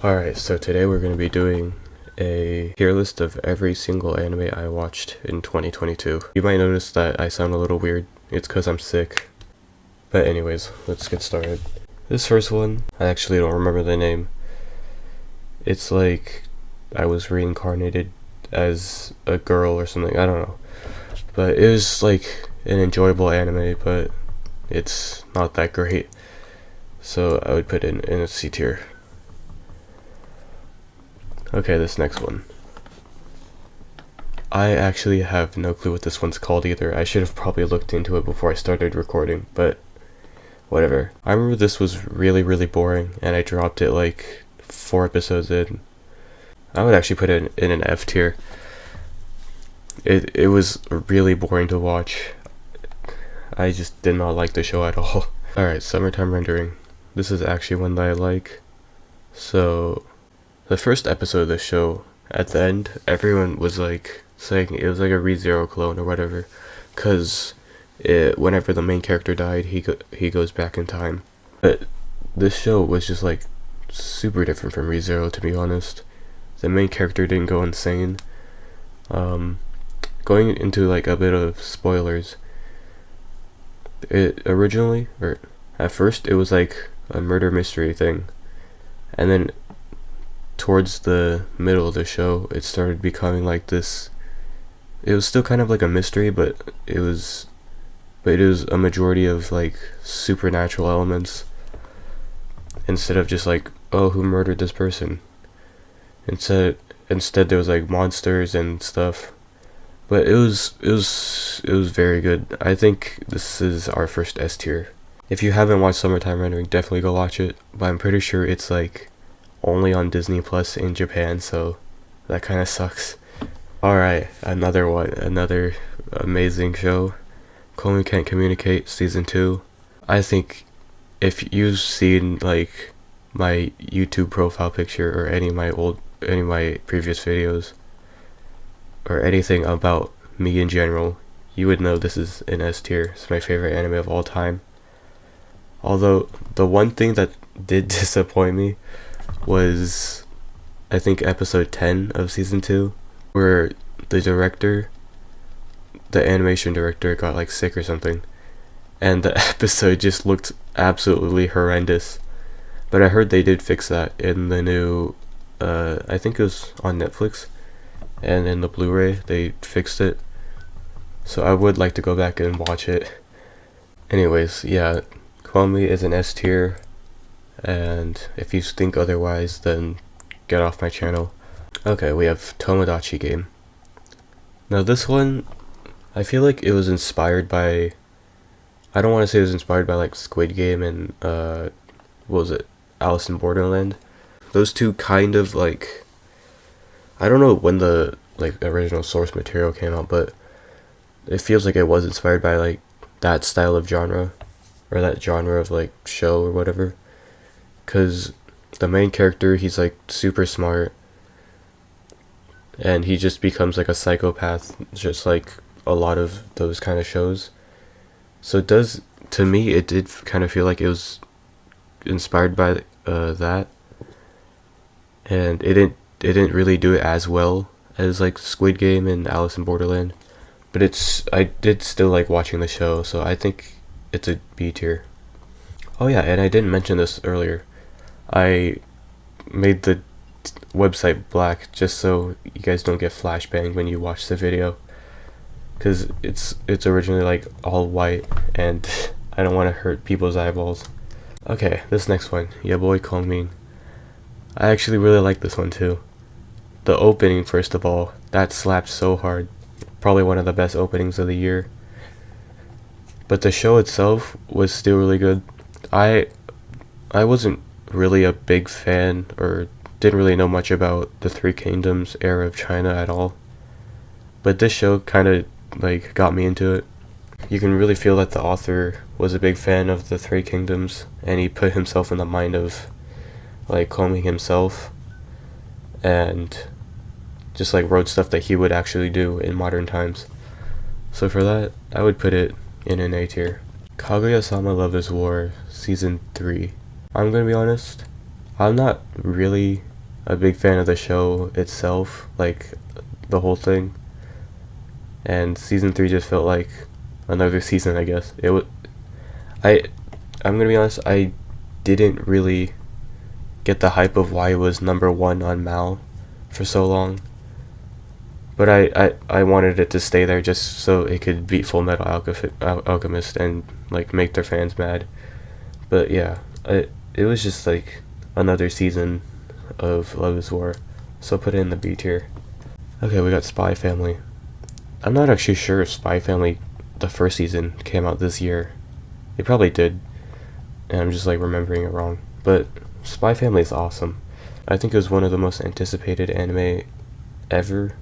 Alright, so today we're going to be doing a tier list of every single anime I watched in 2022. You might notice that I sound a little weird. It's because I'm sick. But anyways, let's get started. This first one, I actually don't remember the name. It's like I was reincarnated as a girl or something, I don't know. But it was like an enjoyable anime, but it's not that great. So I would put it in a C tier. Okay, this next one. I actually have no clue what this one's called either. I should have probably looked into it before I started recording, but whatever. I remember this was really boring, and I dropped it like 4 episodes in. I would actually put it in an F tier. It was really boring to watch. I just did not like the show at all. Alright, Summertime Rendering. This is actually one that I like. So the first episode of the show, at the end, everyone was like saying it was like a ReZero clone or whatever, cause whenever the main character died, he goes back in time. But this show was just like super different from ReZero, to be honest. The main character didn't go insane. Going into like a bit of spoilers, it originally, or at first, it was like a murder mystery thing, and then towards the middle of the show, it started becoming like this. It was still kind of like a mystery, but it was a majority of like supernatural elements instead of just like, oh, who murdered this person. Instead there was like monsters and stuff. But it was very good. I think this is our first S tier. If you haven't watched Summertime Rendering, definitely go watch it. But I'm pretty sure it's like only on Disney Plus in Japan, so that kind of sucks. Alright, another one, another amazing show. Call Me Can't Communicate Season 2. I think if you've seen like my YouTube profile picture or any of my previous videos or anything about me in general, you would know this is an S tier. It's my favorite anime of all time. Although the one thing that did disappoint me was, I think, episode 10 of season 2, where the animation director got like sick or something, and the episode just looked absolutely horrendous. But I heard they did fix that in the new, I think it was on Netflix, and in the Blu-ray they fixed it, so I would like to go back and watch it. Anyways, yeah, Call Me is an S tier. And if you think otherwise, then get off my channel. Okay, we have Tomodachi Game. Now this one, I feel like it was inspired by, I don't want to say it was inspired by like Squid Game and what was it, Alice in Borderland. Those two kind of like, I don't know when the like original source material came out, but it feels like it was inspired by like that style of genre, or that genre of like show or whatever. Because the main character, he's like super smart, and he just becomes like a psychopath, just like a lot of those kind of shows. So to me, it did kind of feel like it was inspired by that, and it didn't really do it as well as like Squid Game and Alice in Borderland, but I did still like watching the show, so I think it's a B tier. Oh yeah, and I didn't mention this earlier. I made the website black just so you guys don't get flashbang when you watch the video, because it's originally like all white, and I don't want to hurt people's eyeballs. Okay, this next one, Yeah Boy Kongming. I actually really like this one too. The opening, first of all, that slapped so hard. Probably one of the best openings of the year. But the show itself was still really good. I wasn't really a big fan, or didn't really know much about the Three Kingdoms era of China at all, but this show kind of like got me into it. You can really feel that the author was a big fan of the Three Kingdoms, and he put himself in the mind of like Kongming himself, and just like wrote stuff that he would actually do in modern times. So for that, I would put it in an A tier. Kaguya-sama Love is War Season 3. I'm gonna be honest, I'm not really a big fan of the show itself, like the whole thing. And season 3 just felt like another season, I guess. I I'm gonna be honest, I didn't really get the hype of why it was number 1 on Mal for so long. But I wanted it to stay there just so it could beat Full Metal Alchemist and like make their fans mad. But yeah, it was just like another season of Love is War, so put it in the B tier. Okay, we got Spy Family. I'm not actually sure if Spy Family, the first season, came out this year. It probably did, and I'm just like remembering it wrong. But Spy Family is awesome. I think it was one of the most anticipated anime ever,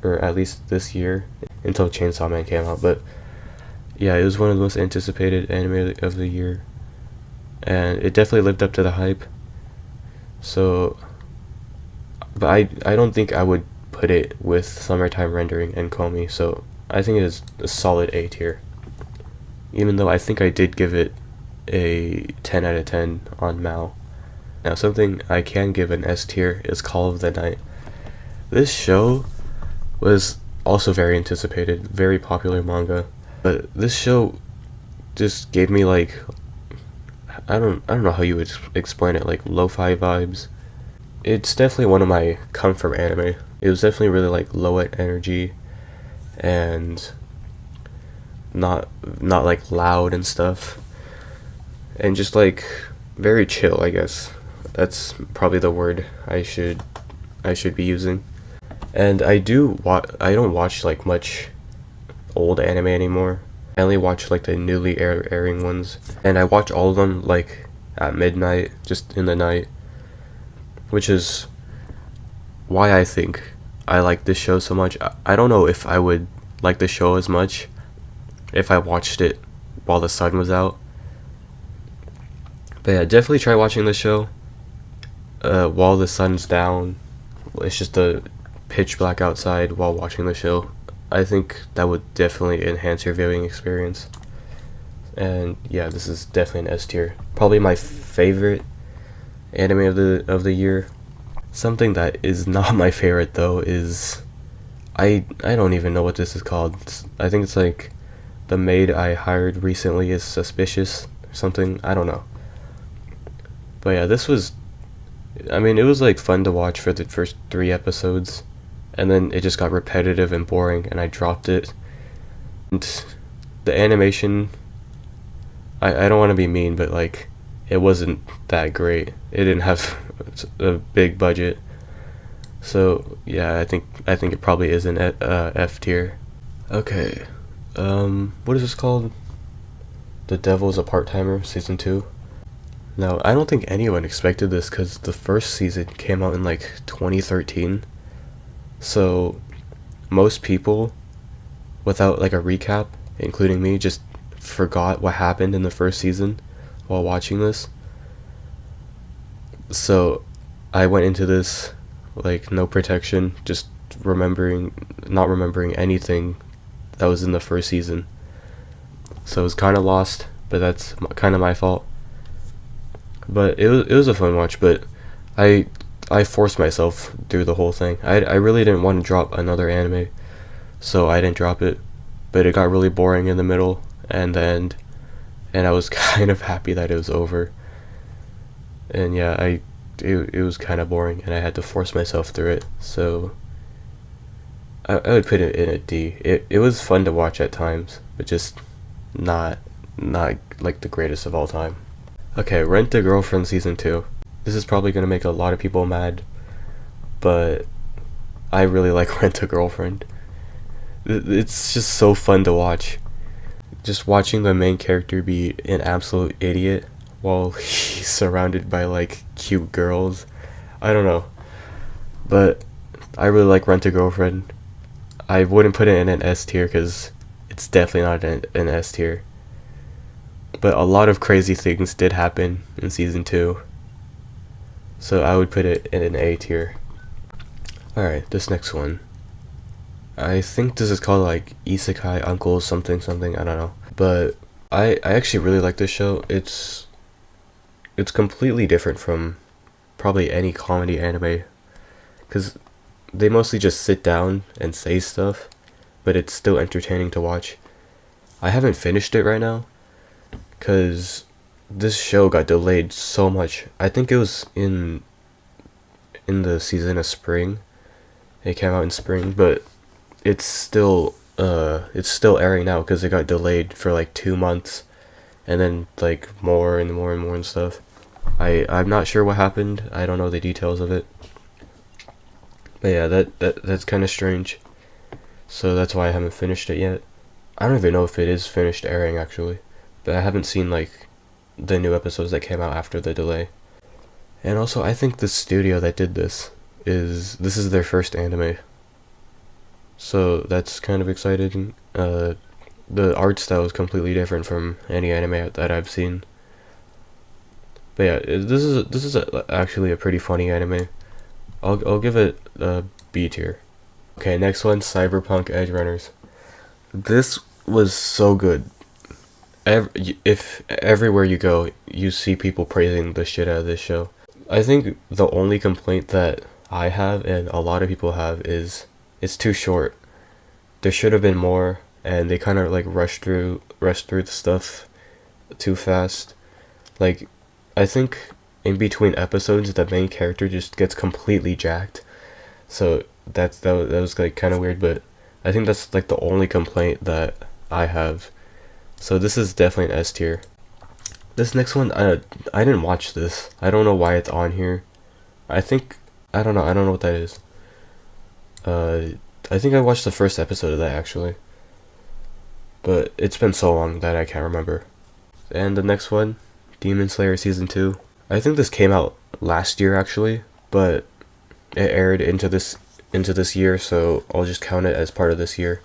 or at least this year, until Chainsaw Man came out. But yeah, it was one of the most anticipated anime of the year, and it definitely lived up to the hype. So, but I don't think I would put it with Summertime Rendering and Komi, so I think it is a solid A tier. Even though I think I did give it a 10 out of 10 on Mal. Now something I can give an S tier is Call of the Night. This show was also very anticipated, very popular manga, but this show just gave me like, I don't know how you would explain it, like lo-fi vibes. It's definitely one of my come from anime. It was definitely really like low energy and not like loud and stuff, and just like very chill, I guess. That's probably the word I should be using. And I don't watch like much old anime anymore. I only watch like the newly airing ones, and I watch all of them like at midnight, just in the night, which is why I think I like this show so much. I don't know if I would like the show as much if I watched it while the sun was out. But yeah, definitely try watching the show while the sun's down. It's just a pitch black outside while watching the show. I think that would definitely enhance your viewing experience. And yeah, this is definitely an S tier. Probably my favorite anime of the year. Something that is not my favorite though is I don't even know what this is called. I think it's like The Maid I Hired Recently Is Suspicious or something. I don't know. But yeah, this was, I mean, it was like fun to watch for the first 3 episodes, and then it just got repetitive and boring and I dropped it. And the animation, I don't want to be mean, but like it wasn't that great. It didn't have a big budget. So yeah, I think it probably is an F tier. Okay. What is this called? The Devil's a Part-Timer, Season 2. Now, I don't think anyone expected this because the first season came out in like 2013. So, most people, without like a recap, including me, just forgot what happened in the first season while watching this. So, I went into this like no protection, just not remembering anything that was in the first season. So it was kind of lost, but that's kind of my fault. But it was a fun watch, but I forced myself through the whole thing. I really didn't want to drop another anime, so I didn't drop it. But it got really boring in the middle and the end, and I was kind of happy that it was over. And yeah, it was kind of boring, and I had to force myself through it. So I would put it in a D. It was fun to watch at times, but just not like the greatest of all time. Okay, Rent a Girlfriend Season 2. This is probably gonna make a lot of people mad, but I really like Rent a Girlfriend. It's just so fun to watch. Just watching the main character be an absolute idiot while he's surrounded by like cute girls. I don't know, but I really like Rent a Girlfriend. I wouldn't put it in an S tier because it's definitely not an S tier. But a lot of crazy things did happen in Season 2. So I would put it in an A tier. Alright, this next one. I think this is called like Isekai Uncle something, I don't know. But I actually really like this show. It's completely different from probably any comedy anime because they mostly just sit down and say stuff, but it's still entertaining to watch. I haven't finished it right now, because this show got delayed so much. I think it was in the season of spring. It came out in spring, but it's still airing now because it got delayed for like 2 months, and then like more and more and more and stuff. I'm not sure what happened. I don't know the details of it. But yeah, that's kind of strange. So that's why I haven't finished it yet. I don't even know if it is finished airing actually, but I haven't seen like the new episodes that came out after the delay. And also, I think the studio that did this is their first anime. So that's kind of exciting. The art style is completely different from any anime that I've seen. But yeah, actually a pretty funny anime. I'll give it a B tier. Okay, next one, Cyberpunk Edge Runners. This was so good. If everywhere you go, you see people praising the shit out of this show. I think the only complaint that I have and a lot of people have is it's too short. There should have been more, and they kind of like rushed through the stuff too fast. Like, I think in between episodes, the main character just gets completely jacked. So that was like kind of weird, but I think that's like the only complaint that I have. So this is definitely an S tier. This next one, I didn't watch this. I don't know why it's on here. I don't know what that is. I think I watched the first episode of that actually. But it's been so long that I can't remember. And the next one, Demon Slayer Season 2. I think this came out last year actually, but it aired into this year, so I'll just count it as part of this year.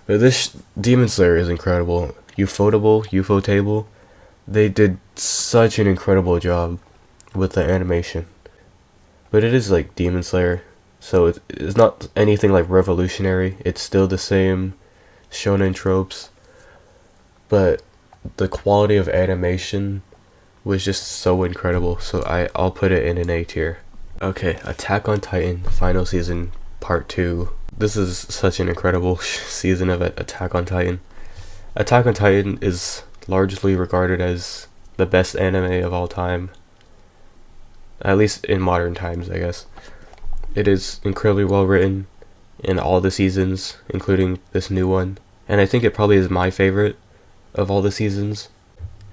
But this Demon Slayer is incredible. Ufotable, they did such an incredible job with the animation. But it is like Demon Slayer, so it's not anything like revolutionary. It's still the same shonen tropes, but the quality of animation was just so incredible. So I'll put it in an A tier. Okay, Attack on Titan final season part 2. This is such an incredible season of Attack on Titan. Attack on Titan is largely regarded as the best anime of all time. At least in modern times, I guess. It is incredibly well written in all the seasons, including this new one. And I think it probably is my favorite of all the seasons.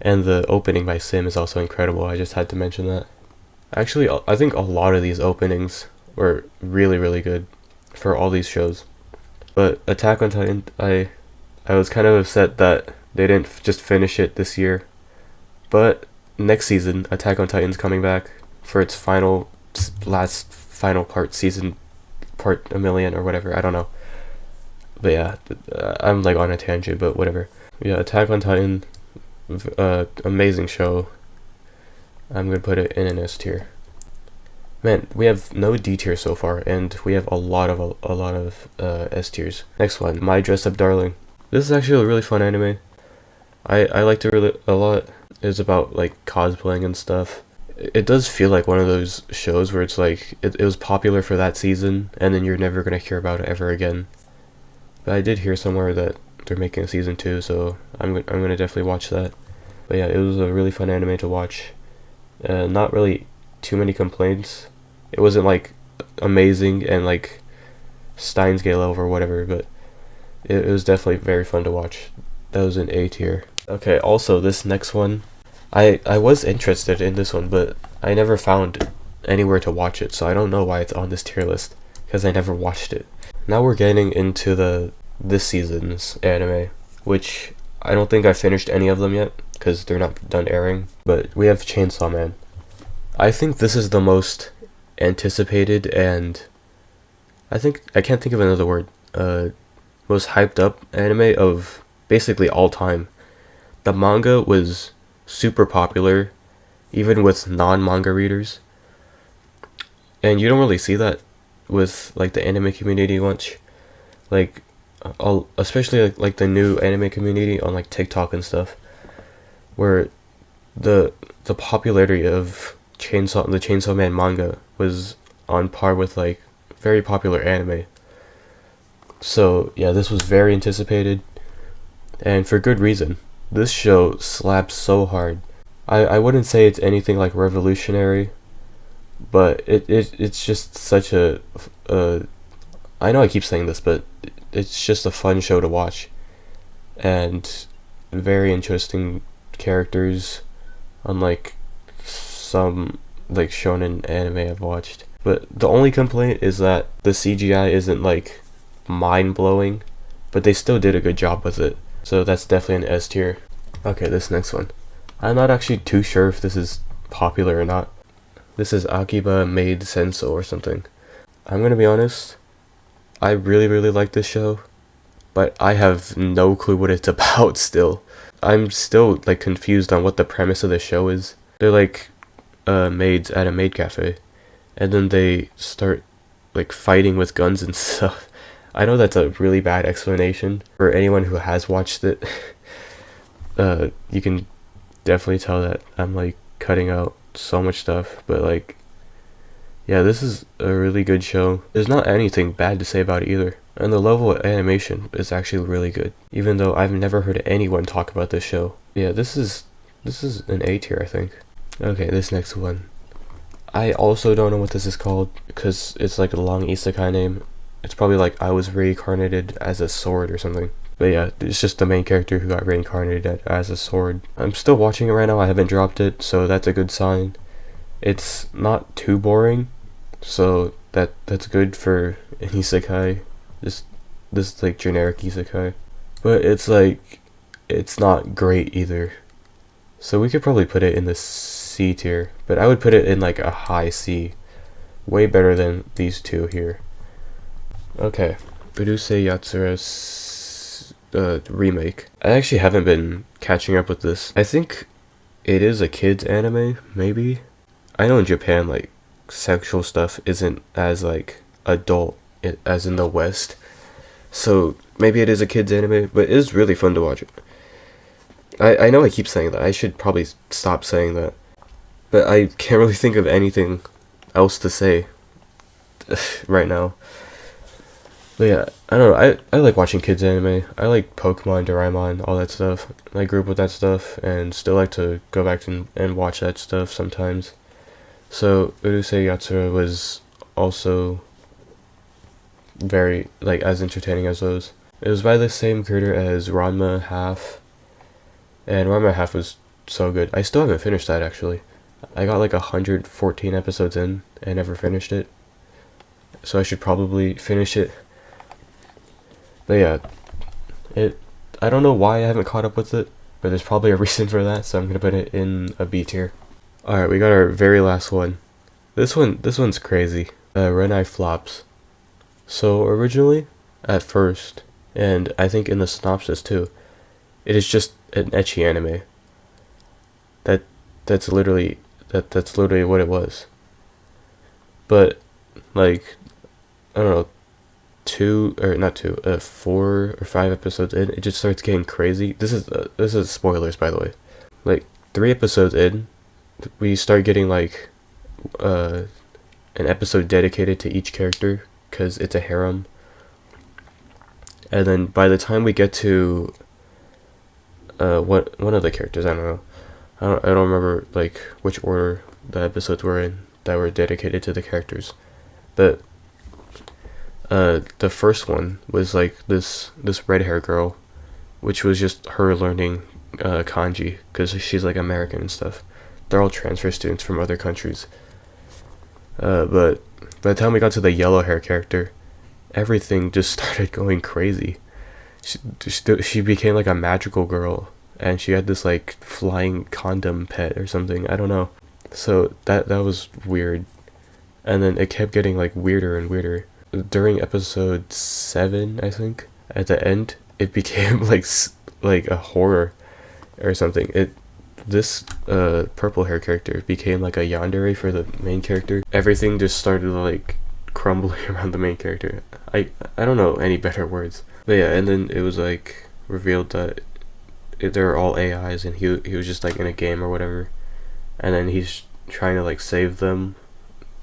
And the opening by Sim is also incredible. I just had to mention that. Actually, I think a lot of these openings were really, really good for all these shows. But Attack on Titan, I was kind of upset that they didn't just finish it this year. But next season, Attack on Titan's coming back for its final part, season part a million or whatever, I don't know. But yeah, I'm like on a tangent, but whatever. Yeah, Attack on Titan, amazing show. I'm gonna put it in an S tier. Man, we have no D tier so far, and we have a lot of S tiers. Next one, My Dress Up Darling. This is actually a really fun anime. I liked it really a lot. It's about like cosplaying and stuff. It does feel like one of those shows where it's like it was popular for that season, and then you're never gonna hear about it ever again. But I did hear somewhere that they're making a season 2, so I'm gonna definitely watch that. But yeah, it was a really fun anime to watch. Not really too many complaints. It wasn't like amazing and like Steins Gate level or whatever, but it was definitely very fun to watch. That was an A tier. Okay, also this next one, I was interested in this one, but I never found anywhere to watch it, so I don't know why it's on this tier list, because I never watched it. Now we're getting into this season's anime, which I don't think I finished any of them yet, because they're not done airing, but we have Chainsaw Man. I think this is the most anticipated and I can't think of another word, most hyped up anime of basically all time. The manga was super popular, even with non-manga readers, and you don't really see that with like the anime community much, like especially like the new anime community on like TikTok and stuff, where the popularity of the Chainsaw Man manga was on par with like very popular anime. So yeah, this was very anticipated, and for good reason. This show slaps so hard. I wouldn't say it's anything like revolutionary, but it's just such a I know I keep saying this, but it's just a fun show to watch, and very interesting characters, unlike some like shonen anime I've watched. But the only complaint is that the CGI isn't like mind blowing, but they still did a good job with it. So that's definitely an S tier. Okay, this next one. I'm not actually too sure if this is popular or not. This is Akiba Maid Senso or something. I'm gonna be honest, I really like this show, but I have no clue what it's about still. I'm still like confused on what the premise of the show is. They're like maids at a maid cafe, and then they start like fighting with guns and stuff. I know that's a really bad explanation for anyone who has watched it. You can definitely tell that I'm like cutting out so much stuff, but like, yeah, this is a really good show. There's not anything bad to say about it either, and the level of animation is actually really good, even though I've never heard anyone talk about this show. Yeah, this is an A tier, I think. Okay, this next one. I also don't know what this is called because it's like a long isekai name. It's probably like I was reincarnated as a sword or something. But yeah, it's just the main character who got reincarnated as a sword. I'm still watching it right now. I haven't dropped it, so that's a good sign. It's not too boring, so that's good for an isekai. This like generic isekai. But it's like, it's not great either. So we could probably put it in the C tier, but I would put it in like a high C. Way better than these two here. Okay, Urusei Yatsura's remake. I actually haven't been catching up with this. I think it is a kids anime, maybe? I know in Japan, like, sexual stuff isn't as, like, adult as in the West. So, maybe it is a kids anime, but it is really fun to watch it. I know I keep saying that. I should probably stop saying that. But I can't really think of anything else to say right now. But yeah, I don't know, I like watching kids anime. I like Pokemon, Doraemon, all that stuff. I grew up with that stuff, and still like to go back and watch that stuff sometimes. So, Urusei Yatsura was also very, like, as entertaining as those. It was by the same creator as Ranma Half, and Ranma Half was so good. I still haven't finished that, actually. I got like 114 episodes in, and never finished it. So I should probably finish it. But yeah, I don't know why I haven't caught up with it, but there's probably a reason for that, so I'm gonna put it in a B tier. Alright, we got our very last one. This one's crazy. Renai Flops. So originally, at first, and I think in the synopsis too, it is just an ecchi anime. That's literally what it was. But like, I don't know, 4 or 5 episodes in, it just starts getting crazy. This is spoilers, by the way. Like 3 episodes in, we start getting like an episode dedicated to each character because it's a harem. And then by the time we get to one of the characters, I don't know, I don't remember like which order the episodes were in that were dedicated to the characters, but the first one was like this red hair girl, which was just her learning kanji because she's like American and stuff. They're all transfer students from other countries. But by the time we got to the yellow hair character, everything just started going crazy. She became like a magical girl, and she had this like flying condom pet or something. I don't know. So that was weird, and then it kept getting like weirder and weirder. During episode 7, I think, at the end, it became like a horror or something. This purple hair character became like a yandere for the main character. Everything just started like crumbling around the main character. I don't know any better words. But yeah, and then it was like revealed that they're all AIs, and he was just like in a game or whatever, and then he's trying to like save them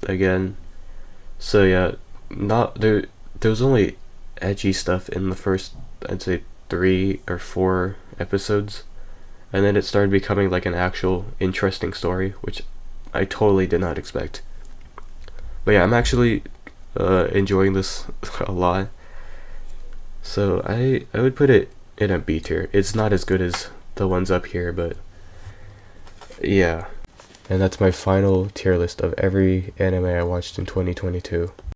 again. So yeah, not there. There was only edgy stuff in the first, I'd say, 3 or 4 episodes, and then it started becoming like an actual interesting story, which I totally did not expect. But yeah, I'm actually enjoying this a lot. So I would put it in a B tier. It's not as good as the ones up here, but yeah. And that's my final tier list of every anime I watched in 2022.